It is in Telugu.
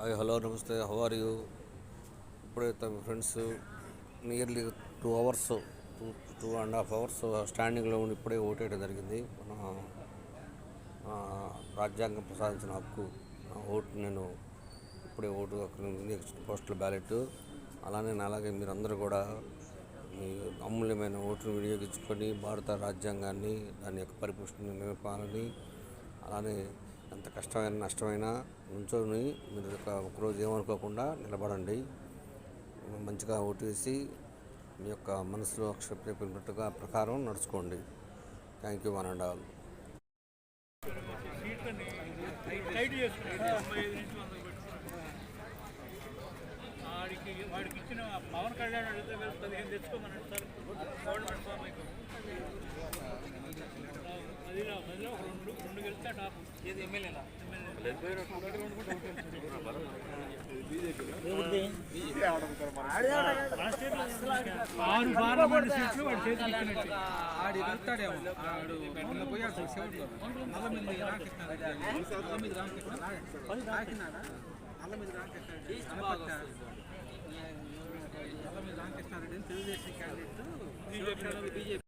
హాయ్ హలో నమస్తే హౌ ఆర్ యూ. ఇప్పుడైతే మీ ఫ్రెండ్స్ నియర్లీ 2 అవర్స్ 2.5 అవర్స్ స్టాండింగ్లో ఉండి ఇప్పుడే ఓటేయడం జరిగింది. మన రాజ్యాంగం ప్రసాదించిన హక్కు ఓటు నేను ఇప్పుడే ఓటు పోస్టల్ బ్యాలెట్. అలాగే మీరందరూ కూడా మీ అమూల్యమైన ఓటును వినియోగించుకొని భారత రాజ్యాంగాన్ని దాని యొక్క పరిపుష్టిని నిలపాలని, అలానే ఎంత కష్టమైన నష్టమైనా నుంచొని మీరు ఒకరోజు ఏమనుకోకుండా నిలబడండి. మంచిగా ఓటు వేసి మీ యొక్క మనసులో చెప్పినట్టుగా ప్రకారం నడుచుకోండి. Thank you one and all. వాడికి ఇచ్చిన పవన్ కళ్యాణ్ అడిగితే 15 తెచ్చుకోమన్నాడు సార్. గవర్నమెంట్ ఫామ్ అయిపోయింది. మధ్యలో రెండు గెలిస్తే టాప్. ఏది ఎమ్మెల్యేనా? ఆరు పార్లమెంట్ సీట్లు వాడు చేతికి ఆడి వెళ్తాడేమో. ఆడు పోయాడు. 9 రామకృష్ణారెడ్డి తెలుగుదేశం క్యాండిడేట్, బీజేపీ